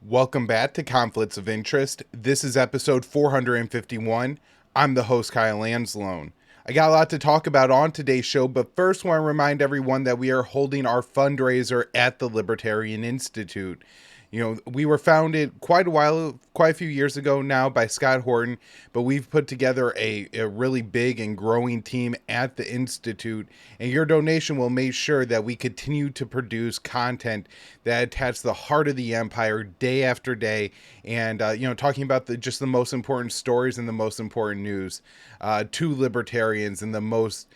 Welcome back to Conflicts of Interest. This is episode 451. I'm the host, Kyle Anzalone. I got a lot to talk about on today's show, but first I want to remind everyone that we are holding our fundraiser at the Libertarian Institute. We were founded quite a few years ago now by Scott Horton, but we've put together a really big and growing team at the Institute, and your donation will make sure that we continue to produce content that attacks the heart of the empire day after day, and, talking about just the most important stories and the most important news to libertarians and the most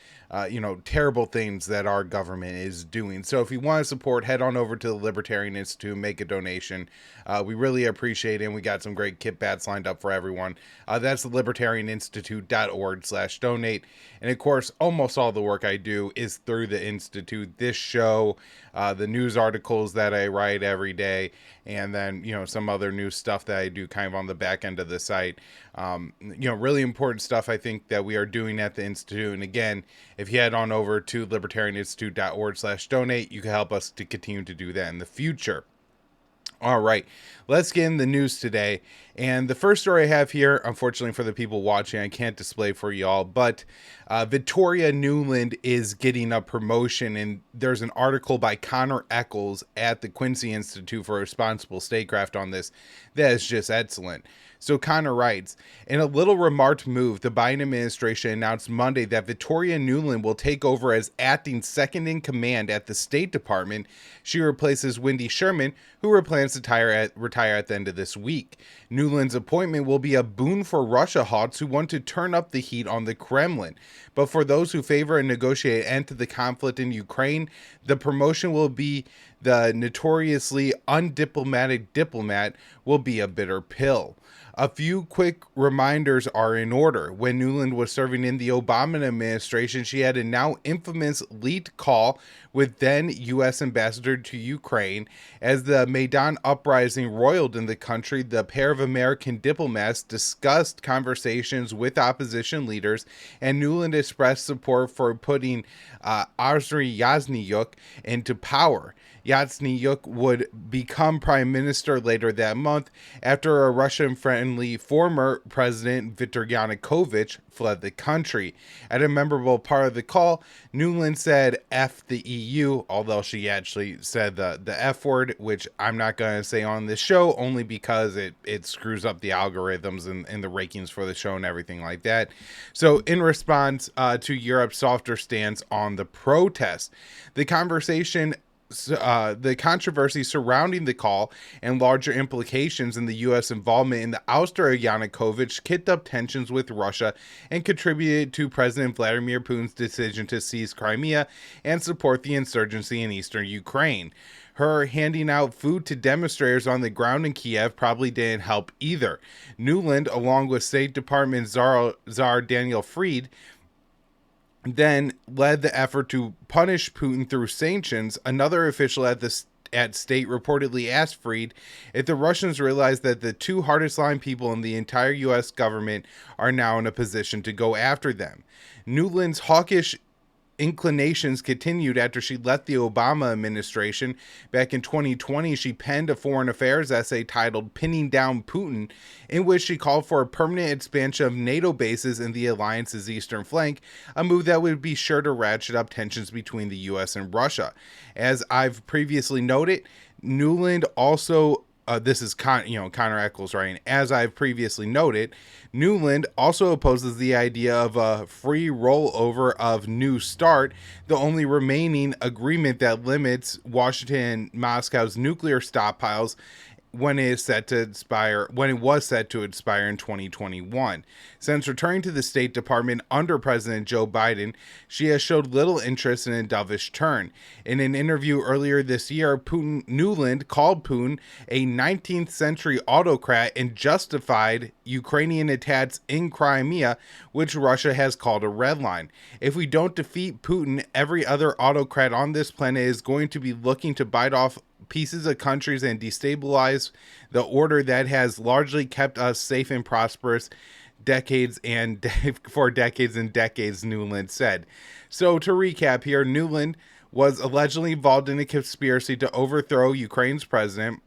terrible things that our government is doing. So if you want to support, head on over to the Libertarian Institute and make a donation. We really appreciate it, and we got some great kit bats lined up for everyone. That's the libertarianinstitute.org/donate. And of course, almost all the work I do is through the Institute. This show, the news articles that I write every day, and then, some other new stuff that I do kind of on the back end of the site. Really important stuff I think that we are doing at the Institute. And again, if you head on over to libertarianinstitute.org/donate, you can help us to continue to do that in the future. All right, let's get in the news today. And the first story I have here, unfortunately for the people watching, I can't display for y'all, but Victoria Nuland is getting a promotion, and there's an article by Connor Eccles at the Quincy Institute for Responsible Statecraft on this that is just excellent. So Connor writes, in a little remarked move, the Biden administration announced Monday that Victoria Nuland will take over as acting second in command at the State Department. She replaces Wendy Sherman, who plans to retire at the end of this week. Nuland's appointment will be a boon for Russia hawks who want to turn up the heat on the Kremlin. But for those who favor a negotiated end to the conflict in Ukraine, the promotion will be the notoriously undiplomatic diplomat will be a bitter pill. A few quick reminders are in order. When Nuland was serving in the Obama administration, she had a now infamous leaked call with then U.S. Ambassador to Ukraine. As the Maidan uprising roiled in the country, the pair of American diplomats discussed conversations with opposition leaders, and Nuland expressed support for putting Arseniy Yatsenyuk into power. Yatsenyuk would become prime minister later that month after a Russian-friendly former president, Viktor Yanukovych, fled the country. At a memorable part of the call, Nuland said F the EU, although she actually said the F word, which I'm not going to say on this show, only because it screws up the algorithms and the rankings for the show and everything like that. So in response to Europe's softer stance on the protest, the controversy surrounding the call and larger implications in the U.S. involvement in the ouster of Yanukovych kicked up tensions with Russia and contributed to President Vladimir Putin's decision to seize Crimea and support the insurgency in eastern Ukraine. Her handing out food to demonstrators on the ground in Kiev probably didn't help either. Nuland, along with State Department Czar Daniel Fried, then led the effort to punish Putin through sanctions. Another official at state reportedly asked Fried if the Russians realized that the two hardest line people in the entire U.S. government are now in a position to go after them. Nuland's hawkish inclinations continued after she left the Obama administration. Back in 2020, she penned a foreign affairs essay titled Pinning Down Putin, in which she called for a permanent expansion of NATO bases in the alliance's eastern flank, a move that would be sure to ratchet up tensions between the U.S. and Russia. As I've previously noted, Nuland also this is Connor Eccles writing. As I've previously noted, Nuland also opposes the idea of a free rollover of New START, the only remaining agreement that limits Washington and Moscow's nuclear stockpiles when it was set to expire in 2021. Since returning to the State Department under President Joe Biden, she has showed little interest in a dovish turn. In an interview earlier this year, Nuland called Putin a 19th century autocrat and justified Ukrainian attacks in Crimea, which Russia has called a red line. If we don't defeat Putin, every other autocrat on this planet is going to be looking to bite off pieces of countries and destabilize the order that has largely kept us safe and prosperous for decades and decades, Nuland said. So to recap here, Nuland was allegedly involved in a conspiracy to overthrow Ukraine's president,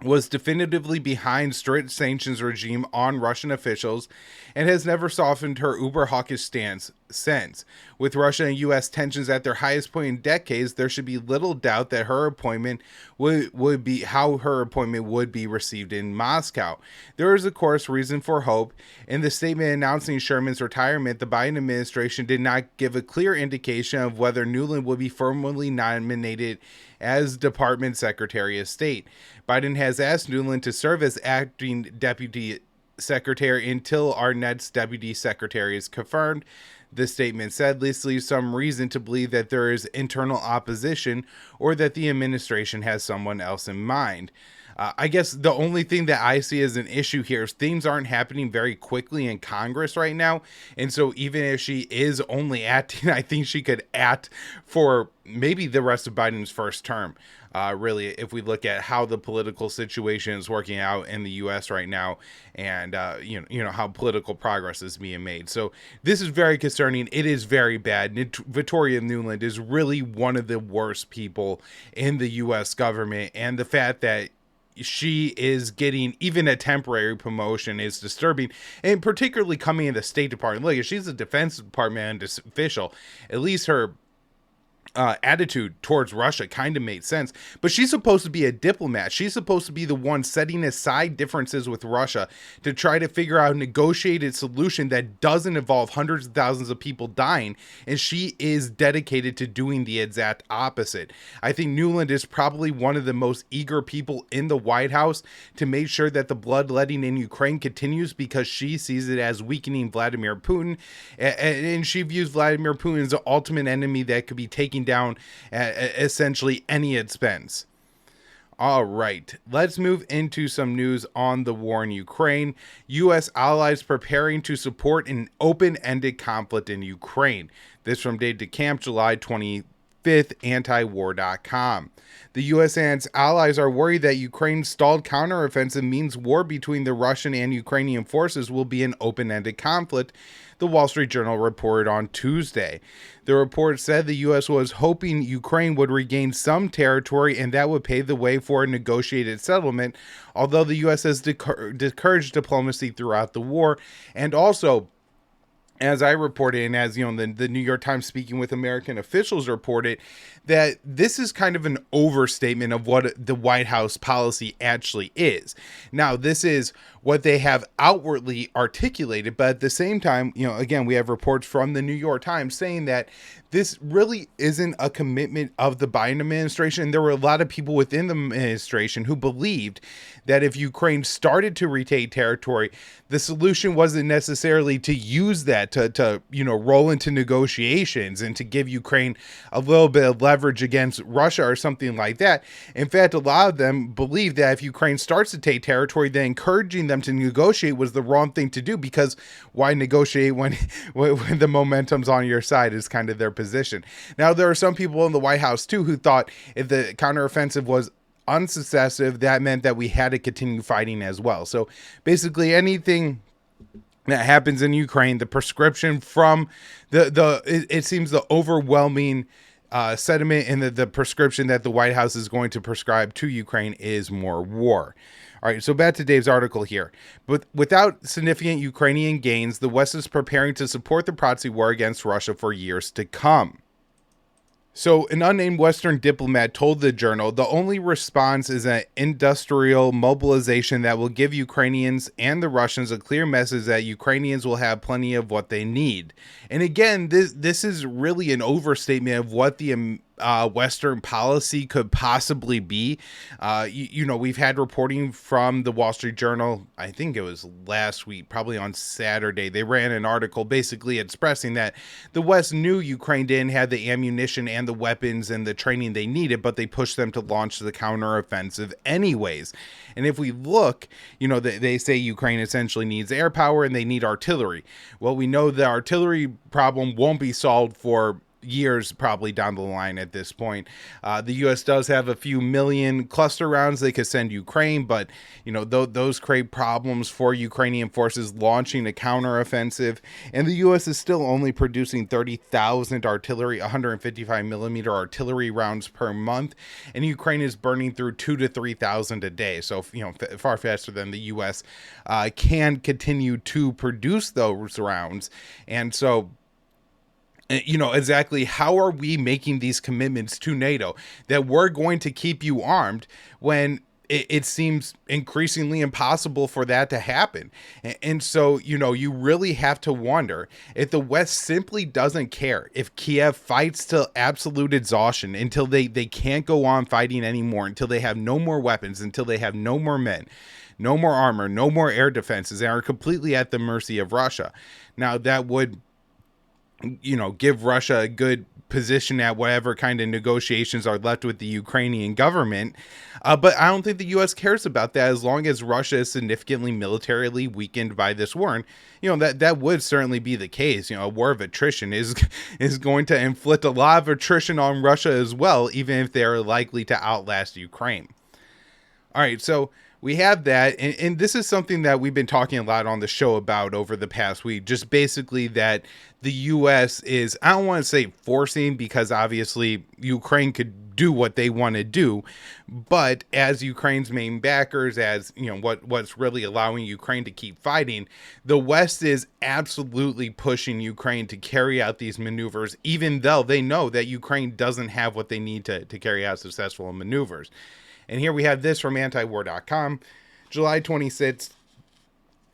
was definitively behind strict sanctions regime on Russian officials and has never softened her uber hawkish stance since. With Russia and U.S. tensions at their highest point in decades, there should be little doubt that her appointment would be how her appointment would be received in Moscow. There is, of course, reason for hope. In the statement announcing Sherman's retirement, the Biden administration did not give a clear indication of whether Nuland would be formally nominated as Department Secretary of State. Biden has asked Nuland to serve as acting deputy secretary until our next deputy secretary is confirmed. The statement said this leaves some reason to believe that there is internal opposition or that the administration has someone else in mind. I guess the only thing that I see as an issue here is things aren't happening very quickly in Congress right now. And so even if she is only acting, I think she could act for maybe the rest of Biden's first term. Really, if we look at how the political situation is working out in the U.S. right now, and you know how political progress is being made. So this is very concerning. It is very bad. Victoria Nuland is really one of the worst people in the U.S. government, and the fact that she is getting even a temporary promotion is disturbing, and particularly coming in the State Department. Look, if she's a Defense Department official, at least her attitude towards Russia kind of made sense, but she's supposed to be a diplomat. She's supposed to be the one setting aside differences with Russia to try to figure out a negotiated solution that doesn't involve hundreds of thousands of people dying, and she is dedicated to doing the exact opposite. I think Nuland is probably one of the most eager people in the White House to make sure that the bloodletting in Ukraine continues, because she sees it as weakening Vladimir Putin, and she views Vladimir Putin as the ultimate enemy that could be taken down at essentially any expense. All right, let's move into some news on the war in Ukraine. U.S. allies preparing to support an open-ended conflict in Ukraine. This from Dave DeCamp, July 25th, antiwar.com. The U.S. and its allies are worried that Ukraine's stalled counteroffensive means war between the Russian and Ukrainian forces will be an open-ended conflict, the Wall Street Journal reported on Tuesday. The report said the U.S. was hoping Ukraine would regain some territory and that would pave the way for a negotiated settlement, although the U.S. has discouraged diplomacy throughout the war. And also, as I reported, and as you know, the New York Times speaking with American officials reported, that this is kind of an overstatement of what the White House policy actually is. Now, this is what they have outwardly articulated, but at the same time, you know, again, we have reports from the New York Times saying that this really isn't a commitment of the Biden administration. There were a lot of people within the administration who believed that if Ukraine started to retake territory, the solution wasn't necessarily to use that to roll into negotiations and to give Ukraine a little bit of leverage against Russia or something like that. In fact, a lot of them believe that if Ukraine starts to take territory, then encouraging them to negotiate was the wrong thing to do, because why negotiate when the momentum's on your side is kind of their position. Now, there are some people in the White House too who thought if the counteroffensive was unsuccessful, that meant that we had to continue fighting as well. So basically anything that happens in Ukraine, the prescription from it seems the overwhelming sentiment in the prescription that the White House is going to prescribe to Ukraine is more war. All right, so back to Dave's article here. But without significant Ukrainian gains, the West is preparing to support the proxy war against Russia for years to come. So an unnamed Western diplomat told the Journal the only response is an industrial mobilization that will give Ukrainians and the Russians a clear message that Ukrainians will have plenty of what they need. And again, this is really an overstatement of what the Western policy could possibly be. We've had reporting from the Wall Street Journal, I think it was last week, probably on Saturday. They ran an article basically expressing that the West knew Ukraine didn't have the ammunition and the weapons and the training they needed, but they pushed them to launch the counteroffensive anyways. And if we look, they say Ukraine essentially needs air power and they need artillery. Well, we know the artillery problem won't be solved for years probably down the line at this point. The U.S. does have a few million cluster rounds they could send Ukraine, but those create problems for Ukrainian forces launching a counteroffensive, and the U.S. is still only producing 30,000 artillery, 155 millimeter artillery rounds per month, and Ukraine is burning through 2,000 to 3,000 a day. So far faster than the U.S. Can continue to produce those rounds, and so. Exactly how are we making these commitments to NATO that we're going to keep you armed when it seems increasingly impossible for that to happen? And so, you really have to wonder if the West simply doesn't care, if Kiev fights to absolute exhaustion until they can't go on fighting anymore, until they have no more weapons, until they have no more men, no more armor, no more air defenses, and are completely at the mercy of Russia. Now, that would give Russia a good position at whatever kind of negotiations are left with the Ukrainian government. But I don't think the U.S. cares about that as long as Russia is significantly militarily weakened by this war. And, that would certainly be the case. A war of attrition is going to inflict a lot of attrition on Russia as well, even if they're likely to outlast Ukraine. All right, so we have that, and this is something that we've been talking a lot on the show about over the past week, just basically that the U.S. is, I don't want to say forcing, because obviously Ukraine could do what they want to do, but as Ukraine's main backers, as what's really allowing Ukraine to keep fighting, the West is absolutely pushing Ukraine to carry out these maneuvers, even though they know that Ukraine doesn't have what they need to carry out successful maneuvers. And here we have this from antiwar.com, July 26th.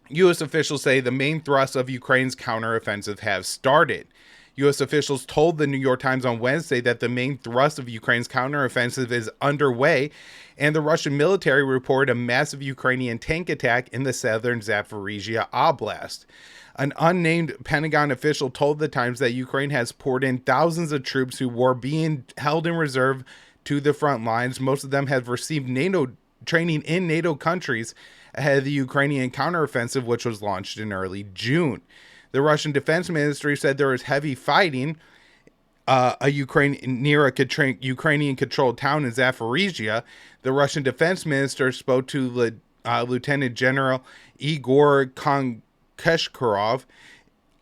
U.S. officials say the main thrust of Ukraine's counteroffensive has started. U.S. officials told the New York Times on Wednesday that the main thrust of Ukraine's counteroffensive is underway, and the Russian military reported a massive Ukrainian tank attack in the southern Zaporizhia Oblast. An unnamed Pentagon official told the Times that Ukraine has poured in thousands of troops who were being held in reserve to the front lines. Most of them have received NATO training in NATO countries ahead of the Ukrainian counteroffensive, which was launched in early June. The Russian Defense Ministry said there was heavy fighting near a Ukrainian-controlled town in Zaporizhia. The Russian Defense Minister spoke to Lieutenant General Igor Konkeshkarov.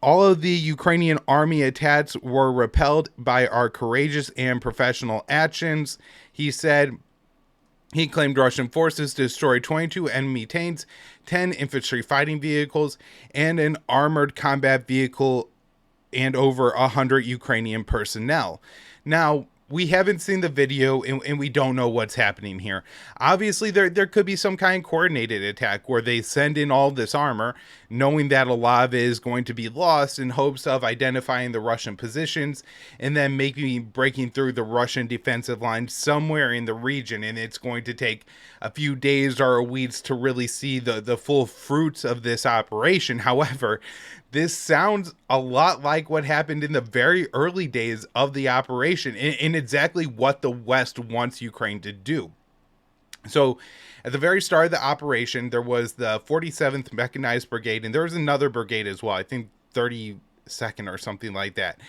All of the Ukrainian army attacks were repelled by our courageous and professional actions, he said. He claimed Russian forces destroyed 22 enemy tanks, 10 infantry fighting vehicles, and an armored combat vehicle, and over 100 Ukrainian personnel. Now, we haven't seen the video, and we don't know what's happening here. Obviously, there could be some kind of coordinated attack where they send in all this armor, knowing that a lot of it is going to be lost, in hopes of identifying the Russian positions and then maybe breaking through the Russian defensive line somewhere in the region. And it's going to take a few days or weeks to really see the full fruits of this operation. However, this sounds a lot like what happened in the very early days of the operation, in exactly what the West wants Ukraine to do. So at the very start of the operation, there was the 47th Mechanized Brigade, and there was another brigade as well, I think 32nd or something like that.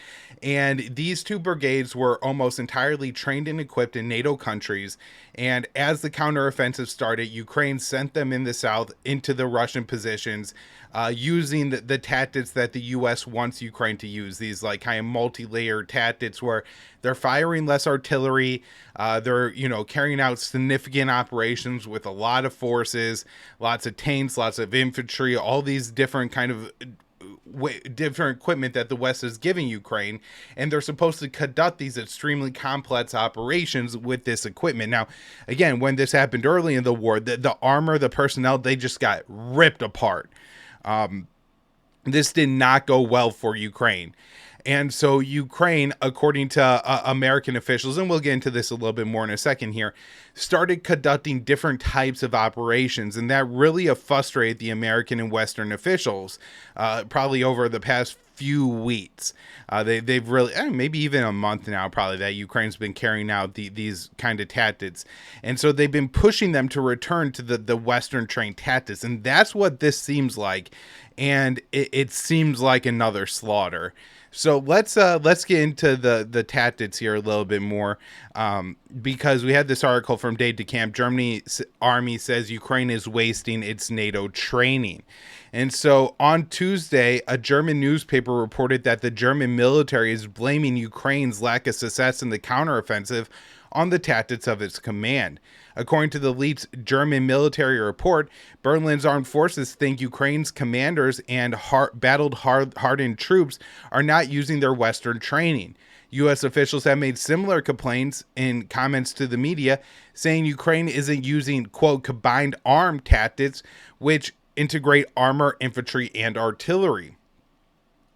And these two brigades were almost entirely trained and equipped in NATO countries. And as the counteroffensive started, Ukraine sent them in the south into the Russian positions, using the tactics that the U.S. wants Ukraine to use, these like kind of multi-layered tactics where they're firing less artillery, they're carrying out significant operations with a lot of forces, lots of tanks, lots of infantry, all these different kind of different equipment that the West is giving Ukraine, and they're supposed to conduct these extremely complex operations with this equipment. Now, again, when this happened early in the war, the armor, the personnel, they just got ripped apart. This did not go well for Ukraine. And so Ukraine, according to American officials, and we'll get into this a little bit more in a second here, started conducting different types of operations. And that really frustrated the American and Western officials, probably over the past few weeks. They've really, maybe even a month now, probably, that Ukraine's been carrying out these kind of tactics. And so they've been pushing them to return to the Western trained tactics. And that's what this seems like. And it seems like another slaughter. So let's get into the tactics here a little bit more, because we had this article from Day to Camp. Germany's army says Ukraine is wasting its NATO training. And so on Tuesday, a German newspaper reported that the German military is blaming Ukraine's lack of success in the counteroffensive on the tactics of its command. According to the leaked German military report, Berlin's armed forces think Ukraine's commanders and hardened troops are not using their Western training. U.S. officials have made similar complaints in comments to the media, saying Ukraine isn't using, quote, combined arm tactics, which integrate armor, infantry, and artillery.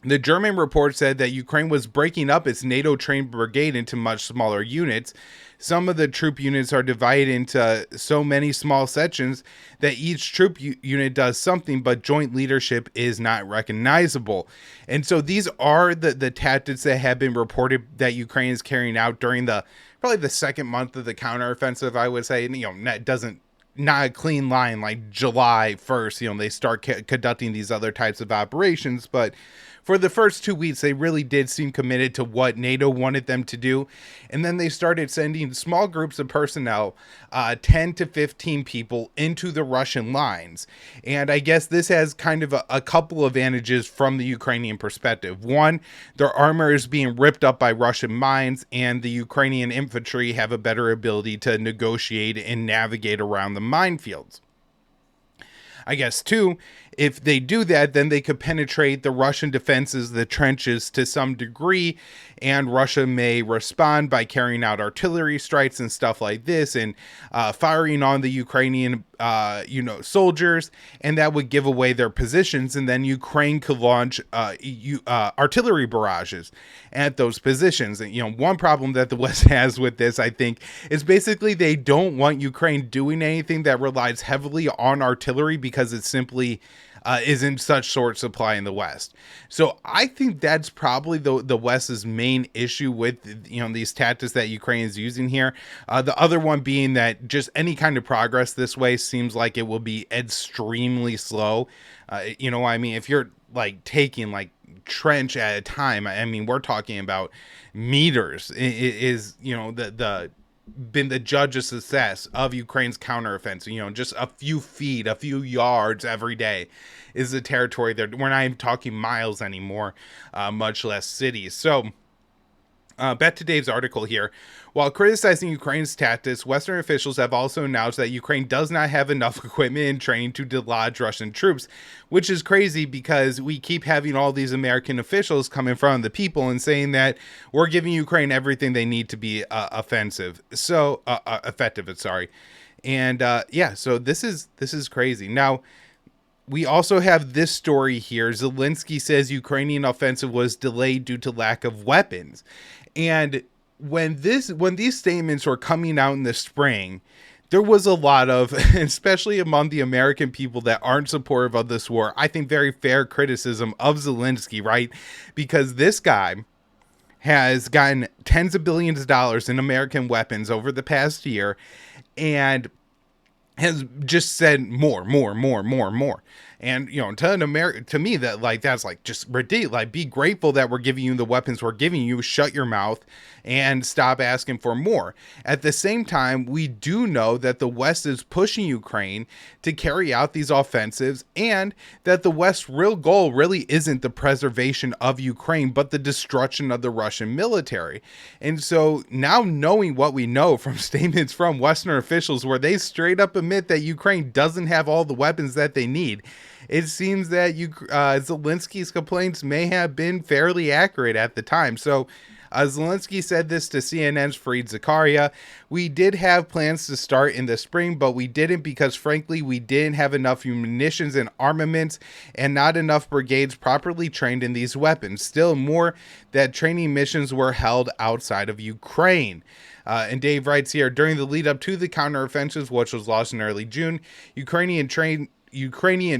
The German report said that Ukraine was breaking up its NATO-trained brigade into much smaller units. Some of the troop units are divided into so many small sections that each troop unit does something, but joint leadership is not recognizable. And so these are the tactics that have been reported that Ukraine is carrying out during probably the second month of the counteroffensive, I would say. That doesn't, not a clean line like July 1st, they start conducting these other types of operations, but for the first 2 weeks, they really did seem committed to what NATO wanted them to do. And then they started sending small groups of personnel, 10 to 15 people, into the Russian lines. And I guess this has kind of a couple of advantages from the Ukrainian perspective. One, their armor is being ripped up by Russian mines, and the Ukrainian infantry have a better ability to negotiate and navigate around the minefields. I guess, too, if they do that, then they could penetrate the Russian defenses, the trenches, to some degree, and Russia may respond by carrying out artillery strikes and stuff like this, and firing on the Ukrainian, soldiers, and that would give away their positions, and then Ukraine could launch artillery barrages at those positions. And, one problem that the West has with this, I think, is basically they don't want Ukraine doing anything that relies heavily on artillery because it's simply is in such short supply in the West. So I think that's probably the West's main issue with these tactics that Ukraine is using here. The other one being that just any kind of progress this way seems like it will be extremely slow. If you're taking trench at a time, we're talking about meters. It is been the judge of success of Ukraine's counteroffensive. Just a few feet, a few yards every day is the territory there. We're not even talking miles anymore, much less cities. So back to Dave's article here. While criticizing Ukraine's tactics, Western officials have also announced that Ukraine does not have enough equipment and training to dislodge Russian troops, which is crazy because we keep having all these American officials come in front of the people and saying that we're giving Ukraine everything they need to be effective. And so this is crazy. Now, we also have this story here. Zelensky says Ukrainian offensive was delayed due to lack of weapons. And when these statements were coming out in the spring, there was a lot of, especially among the American people that aren't supportive of this war, I think very fair criticism of Zelensky, right? Because this guy has gotten tens of billions of dollars in American weapons over the past year and has just said more. And, to me, that that's just ridiculous. Be grateful that we're giving you the weapons we're giving you. Shut your mouth and stop asking for more. At the same time, we do know that the West is pushing Ukraine to carry out these offensives, and that the West's real goal really isn't the preservation of Ukraine, but the destruction of the Russian military. And so now, knowing what we know from statements from Western officials where they straight up admit that Ukraine doesn't have all the weapons that they need, it seems that Zelensky's complaints may have been fairly accurate at the time. So Zelensky said this to CNN's Fareed Zakaria. We did have plans to start in the spring, but we didn't because, frankly, we didn't have enough munitions and armaments and not enough brigades properly trained in these weapons. Still more that training missions were held outside of Ukraine. And Dave writes here, during the lead up to the counteroffensive, which was launched in early June, Ukrainian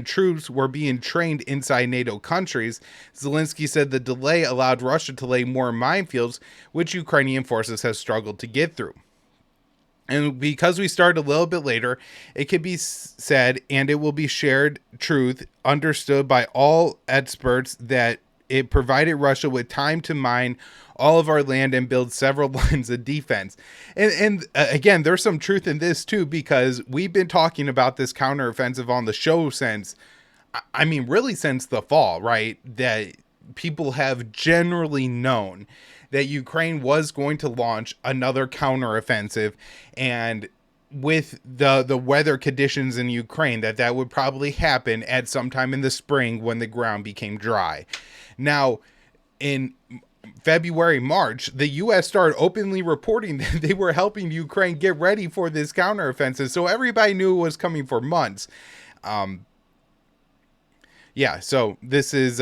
troops were being trained inside NATO countries. Zelensky said the delay allowed Russia to lay more minefields, which Ukrainian forces have struggled to get through. And because we started a little bit later, it can be said, and it will be shared truth, understood by all experts, that it provided Russia with time to mine all of our land and build several lines of defense. And again, there's some truth in this too, because we've been talking about this counteroffensive on the show since, I mean, really since the fall, right? That people have generally known that Ukraine was going to launch another counteroffensive, and with the weather conditions in Ukraine, that would probably happen at some time in the spring when the ground became dry. Now, in February, March, the U.S. started openly reporting that they were helping Ukraine get ready for this counteroffensive, so everybody knew it was coming for months. Yeah, so this is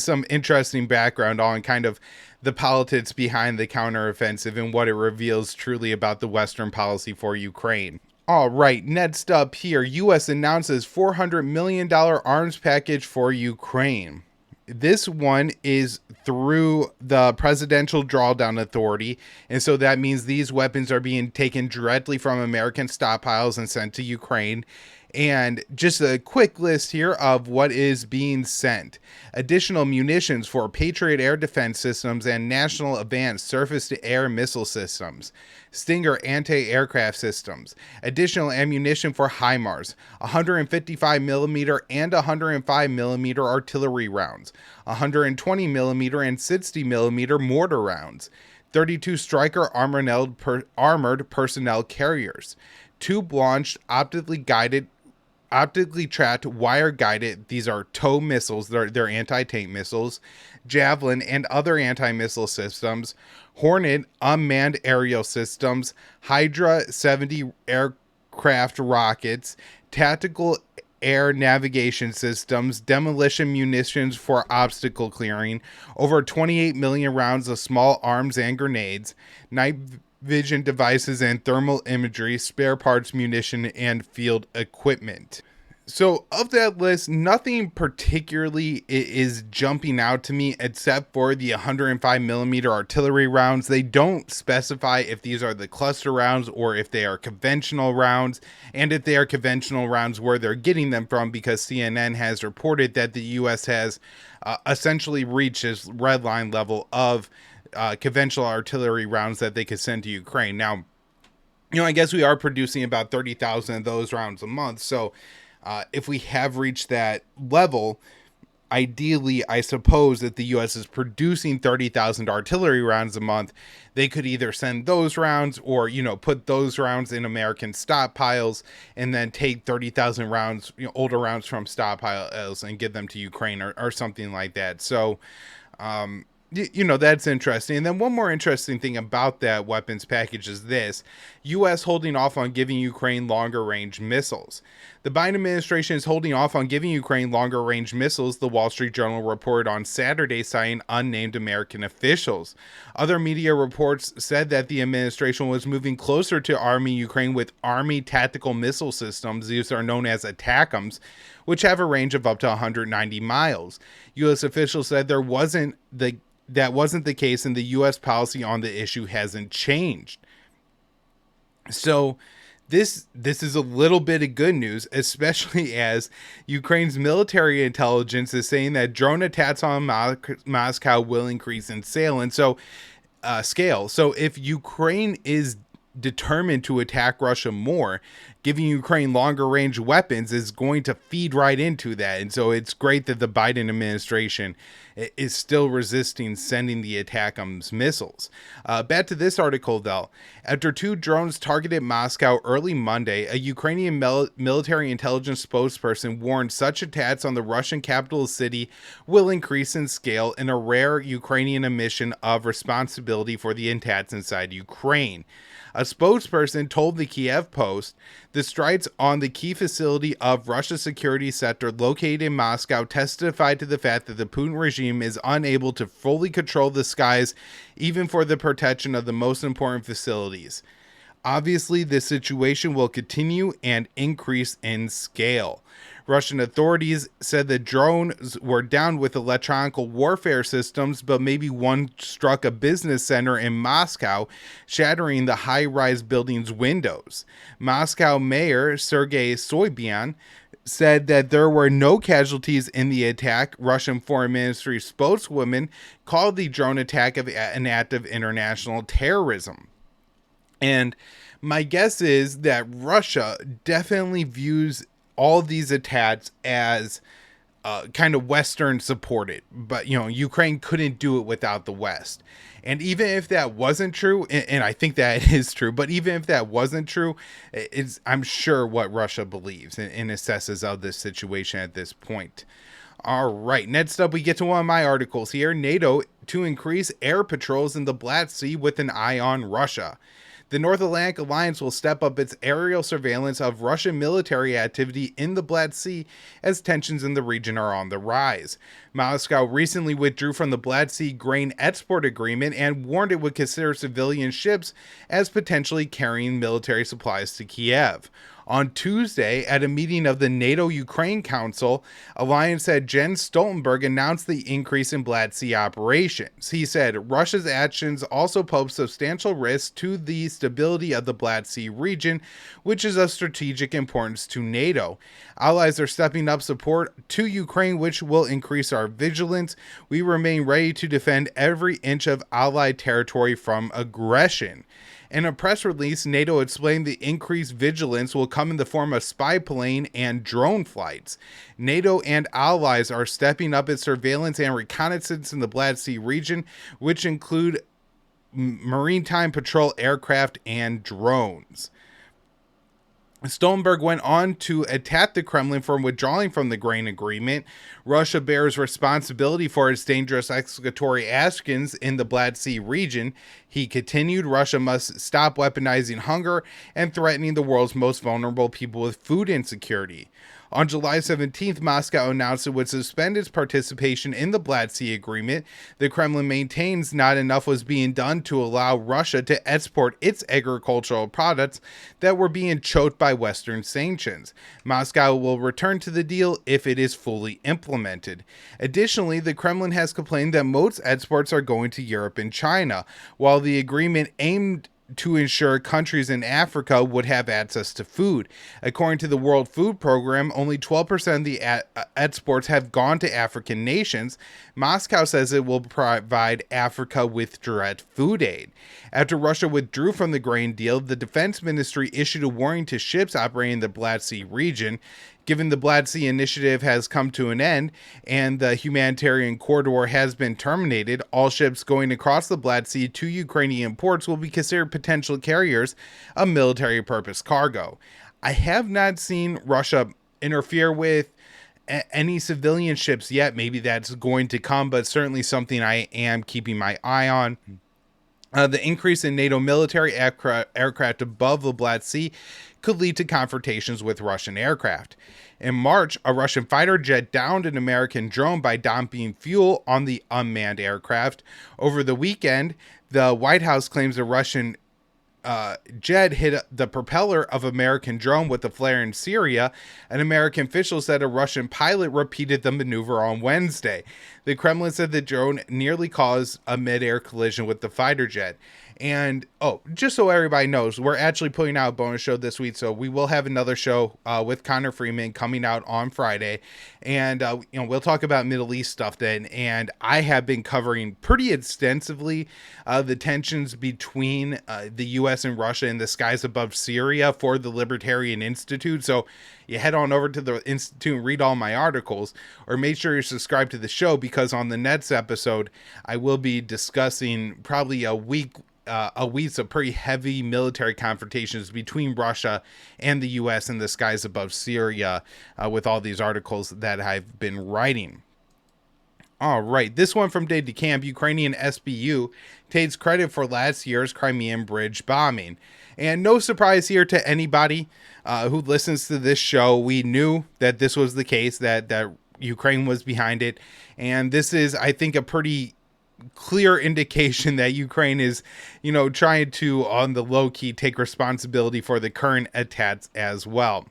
some interesting background on kind of the politics behind the counteroffensive and what it reveals truly about the Western policy for Ukraine. All right, next up here, U.S. announces $400 million arms package for Ukraine. This one is through the Presidential Drawdown Authority, and so that means these weapons are being taken directly from American stockpiles and sent to Ukraine. And just a quick list here of what is being sent. Additional munitions for Patriot air defense systems and National Advanced Surface-to-Air Missile Systems. Stinger anti-aircraft systems. Additional ammunition for HIMARS. 155mm and 105mm artillery rounds. 120mm and 60mm mortar rounds. 32 Stryker armored personnel carriers. 2 launched optically tracked, wire-guided, these are TOW missiles, they're anti-tank missiles, Javelin and other anti-missile systems, Hornet unmanned aerial systems, Hydra 70 aircraft rockets, tactical air navigation systems, demolition munitions for obstacle clearing, over 28 million rounds of small arms and grenades, night vision devices and thermal imagery, spare parts, munition, and field equipment. So of that list, nothing particularly is jumping out to me except for the 105mm artillery rounds. They don't specify if these are the cluster rounds or if they are conventional rounds, and if they are conventional rounds, where they're getting them from, because CNN has reported that the U.S. has essentially reached this red line level of conventional artillery rounds that they could send to Ukraine. Now, I guess we are producing about 30,000 of those rounds a month. So if we have reached that level, ideally, I suppose that the U.S. is producing 30,000 artillery rounds a month. They could either send those rounds or, put those rounds in American stockpiles and then take 30,000 rounds, older rounds from stockpiles and give them to Ukraine or something like that. So, that's interesting. And then one more interesting thing about that weapons package is this: U.S. holding off on giving Ukraine longer range missiles. The Biden administration is holding off on giving Ukraine longer range missiles, the Wall Street Journal reported on Saturday, citing unnamed American officials. Other media reports said that the administration was moving closer to arming Ukraine with Army tactical missile systems. These are known as ATACMS, which have a range of up to 190 miles. U.S. officials said that wasn't the case, and the U.S. policy on the issue hasn't changed. So this is a little bit of good news, especially as Ukraine's military intelligence is saying that drone attacks on Moscow will increase in scale. So if Ukraine is determined to attack Russia more, giving Ukraine longer range weapons is going to feed right into that. And so it's great that the Biden administration is still resisting sending the ATACMS missiles. Back to this article, though. After 2 drones targeted Moscow early Monday, a Ukrainian military intelligence spokesperson warned such attacks on the Russian capital city will increase in scale in a rare Ukrainian admission of responsibility for the attacks inside Ukraine. A spokesperson told the Kiev Post the strikes on the key facility of Russia's security sector located in Moscow testified to the fact that the Putin regime is unable to fully control the skies, even for the protection of the most important facilities. Obviously, this situation will continue and increase in scale. Russian authorities said the drones were down with electronic warfare systems, but maybe one struck a business center in Moscow, shattering the high-rise building's windows. Moscow Mayor Sergei Sobyanin said that there were no casualties in the attack. Russian Foreign Ministry spokeswoman called the drone attack an act of international terrorism. And my guess is that Russia definitely views all these attacks as kind of Western supported, but Ukraine couldn't do it without the West. And even if that wasn't true, and I think that it is true, but even if that wasn't true, I'm sure what Russia believes and assesses of this situation at this point. All right, next up, we get to one of my articles here. NATO to increase air patrols in the Black Sea with an eye on Russia. The North Atlantic Alliance will step up its aerial surveillance of Russian military activity in the Black Sea as tensions in the region are on the rise. Moscow recently withdrew from the Black Sea grain export agreement and warned it would consider civilian ships as potentially carrying military supplies to Kiev. On Tuesday, at a meeting of the NATO-Ukraine Council, Alliance head Jens Stoltenberg announced the increase in Black Sea operations. He said Russia's actions also pose substantial risks to the stability of the Black Sea region, which is of strategic importance to NATO. Allies are stepping up support to Ukraine, which will increase our vigilance. We remain ready to defend every inch of Allied territory from aggression. In a press release, NATO explained the increased vigilance will come in the form of spy plane and drone flights. NATO and allies are stepping up its surveillance and reconnaissance in the Black Sea region, which include maritime patrol aircraft and drones. Stoltenberg went on to attack the Kremlin for withdrawing from the grain agreement. Russia bears responsibility for its dangerous escalatory actions in the Black Sea region. He continued, Russia must stop weaponizing hunger and threatening the world's most vulnerable people with food insecurity. On July 17th, Moscow announced it would suspend its participation in the Black Sea Agreement. The Kremlin maintains not enough was being done to allow Russia to export its agricultural products that were being choked by Western sanctions. Moscow will return to the deal if it is fully implemented. Additionally, the Kremlin has complained that most exports are going to Europe and China, while the agreement aimed to ensure countries in Africa would have access to food. According to the World Food Program, only 12% of the exports have gone to African nations. Moscow says it will provide Africa with direct food aid. After Russia withdrew from the grain deal, the Defense Ministry issued a warning to ships operating in the Black Sea region. Given the Black Sea Initiative has come to an end and the humanitarian corridor has been terminated, all ships going across the Black Sea to Ukrainian ports will be considered potential carriers of military purpose cargo. I have not seen Russia interfere with any civilian ships yet. Maybe that's going to come, but certainly something I am keeping my eye on. The increase in NATO military aircraft above the Black Sea could lead to confrontations with Russian aircraft. In March, a Russian fighter jet downed an American drone by dumping fuel on the unmanned aircraft. Over the weekend, the White House claims a Russian jet hit the propeller of American drone with a flare in Syria. An American official said a Russian pilot repeated the maneuver on Wednesday. The Kremlin said the drone nearly caused a mid-air collision with the fighter jet. And, just so everybody knows, we're actually putting out a bonus show this week, so we will have another show with Connor Freeman coming out on Friday. And, we'll talk about Middle East stuff then. And I have been covering pretty extensively the tensions between the U.S. and Russia in the skies above Syria for the Libertarian Institute. So you head on over to the Institute and read all my articles, or make sure you're subscribed to the show, because on the next episode, I will be discussing probably a week of pretty heavy military confrontations between Russia and the U.S. in the skies above Syria with all these articles that I've been writing. All right, this one from Dave DeCamp. Ukrainiansbu takes credit for last year's Crimean Bridge bombing. And no surprise here to anybody who listens to this show. We knew that this was the case, that Ukraine was behind it. And this is, I think, a pretty clear indication that Ukraine is, trying to, on the low key, take responsibility for the current attacks as well.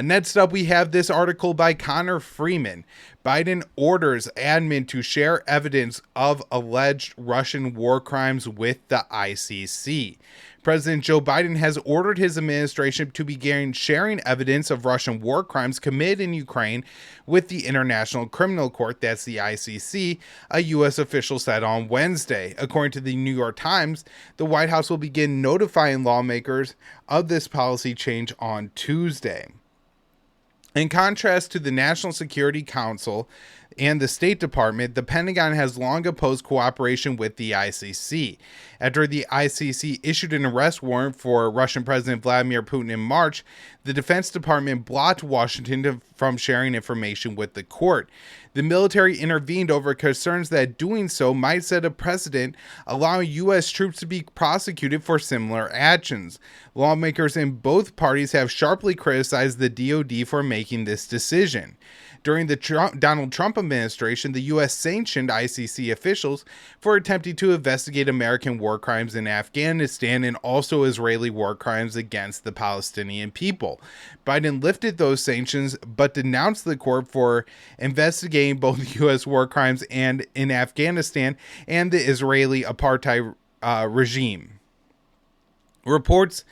Next up, we have this article by Connor Freeman. Biden orders admin to share evidence of alleged Russian war crimes with the ICC. President Joe Biden has ordered his administration to begin sharing evidence of Russian war crimes committed in Ukraine with the International Criminal Court, that's the ICC, a U.S. official said on Wednesday. According to the New York Times, the White House will begin notifying lawmakers of this policy change on Tuesday. In contrast to the National Security Council and the State Department, the Pentagon has long opposed cooperation with the ICC. After the ICC issued an arrest warrant for Russian President Vladimir Putin in March, the Defense Department blocked Washington from sharing information with the court. The military intervened over concerns that doing so might set a precedent, allowing U.S. troops to be prosecuted for similar actions. Lawmakers in both parties have sharply criticized the DoD for making this decision. During the Donald Trump administration, the U.S. sanctioned ICC officials for attempting to investigate American war crimes in Afghanistan and also Israeli war crimes against the Palestinian people. Biden lifted those sanctions but denounced the court for investigating both U.S. war crimes and in Afghanistan and the Israeli apartheid regime. Reports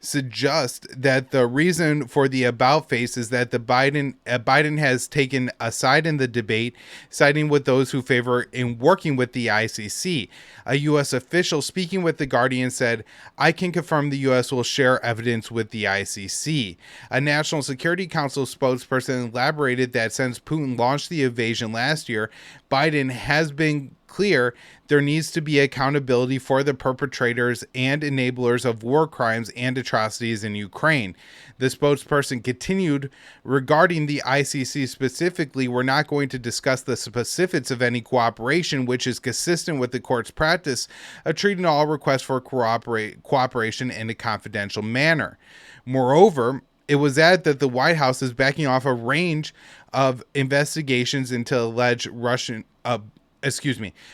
suggest that the reason for the about face is that Biden has taken a side in the debate, siding with those who favor in working with the ICC. A U.S. official speaking with The Guardian said, "I can confirm the U.S. will share evidence with the ICC." A National Security Council spokesperson elaborated that since Putin launched the invasion last year, Biden has been clear there needs to be accountability for the perpetrators and enablers of war crimes and atrocities in Ukraine. The spokesperson continued, regarding the ICC specifically, we're not going to discuss the specifics of any cooperation, which is consistent with the court's practice of treating all requests for cooperation in a confidential manner. Moreover, it was added that the White House is backing off a range of investigations into alleged Russian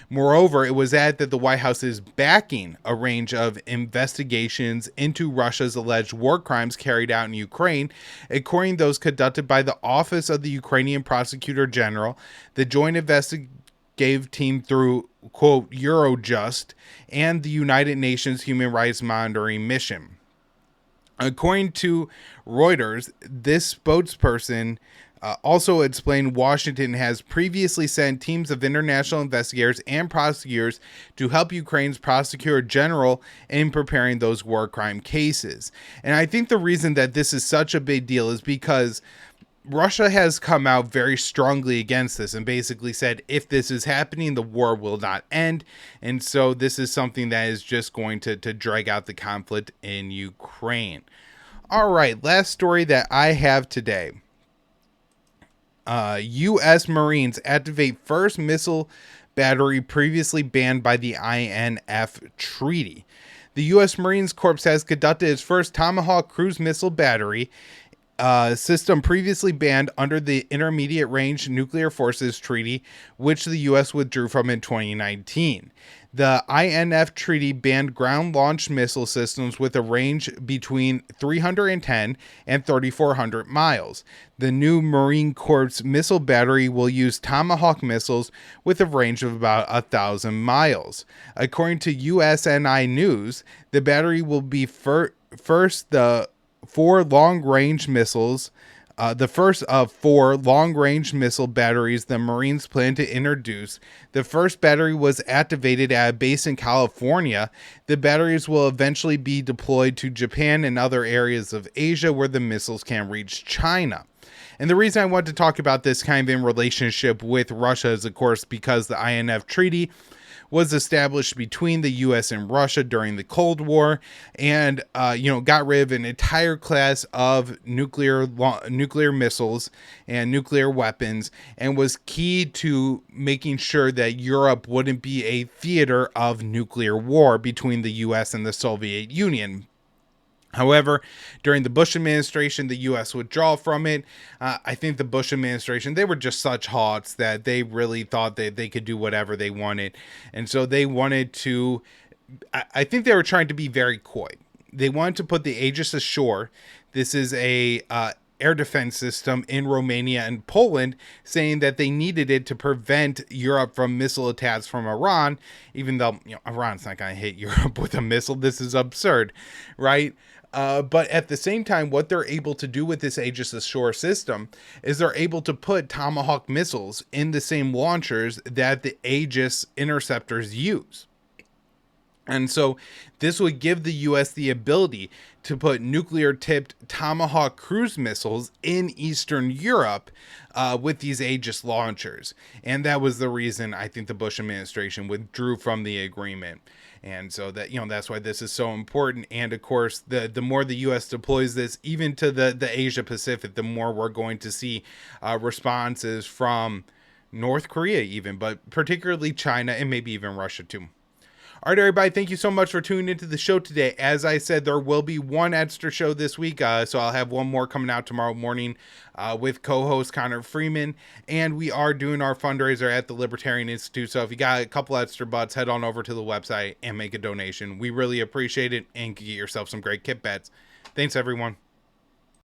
Moreover, it was added that the White House is backing a range of investigations into Russia's alleged war crimes carried out in Ukraine, according to those conducted by the Office of the Ukrainian Prosecutor General, the Joint Investigative Team through, quote, Eurojust, and the United Nations Human Rights Monitoring Mission. According to Reuters, this spokesperson also explained Washington has previously sent teams of international investigators and prosecutors to help Ukraine's prosecutor general in preparing those war crime cases. And I think the reason that this is such a big deal is because Russia has come out very strongly against this and basically said, if this is happening, the war will not end. And so this is something that is just going to drag out the conflict in Ukraine. All right, last story that I have today. U.S. Marines activate first missile battery previously banned by the INF Treaty. The U.S. Marines Corps has conducted its first Tomahawk cruise missile battery system previously banned under the Intermediate Range Nuclear Forces Treaty, which the U.S. withdrew from in 2019. The INF Treaty banned ground-launched missile systems with a range between 310 and 3,400 miles. The new Marine Corps missile battery will use Tomahawk missiles with a range of about 1,000 miles. According to USNI News, the battery will be first the four long-range missiles, the first of four long-range missile batteries the Marines plan to introduce. The first battery was activated at a base in California. The batteries will eventually be deployed to Japan and other areas of Asia where the missiles can reach China. And the reason I want to talk about this kind of in relationship with Russia is, of course, because the INF Treaty was established between the U.S. and Russia during the Cold War, and got rid of an entire class of nuclear missiles and nuclear weapons, and was key to making sure that Europe wouldn't be a theater of nuclear war between the U.S. and the Soviet Union. However, during the Bush administration, the U.S. withdrawal from it. I think the Bush administration, they were just such hawks that they really thought that they could do whatever they wanted. And so they wanted to, I think they were trying to be very coy. They wanted to put the Aegis ashore. This is a air defense system in Romania and Poland, saying that they needed it to prevent Europe from missile attacks from Iran, even though, Iran's not going to hit Europe with a missile. This is absurd, right? But at the same time, what they're able to do with this Aegis Ashore system is they're able to put Tomahawk missiles in the same launchers that the Aegis interceptors use. And so this would give the U.S. the ability to put nuclear-tipped Tomahawk cruise missiles in Eastern Europe with these Aegis launchers. And that was the reason I think the Bush administration withdrew from the agreement. And so that, that's why this is so important. And of course, the more the U.S. deploys this, even to the Asia Pacific, the more we're going to see responses from North Korea even, but particularly China and maybe even Russia too. All right, everybody, thank you so much for tuning into the show today. As I said, there will be one extra show this week, so I'll have one more coming out tomorrow morning with co-host Connor Freeman, and we are doing our fundraiser at the Libertarian Institute, so if you got a couple extra bucks, head on over to the website and make a donation. We really appreciate it, and get yourself some great kit bets. Thanks, everyone.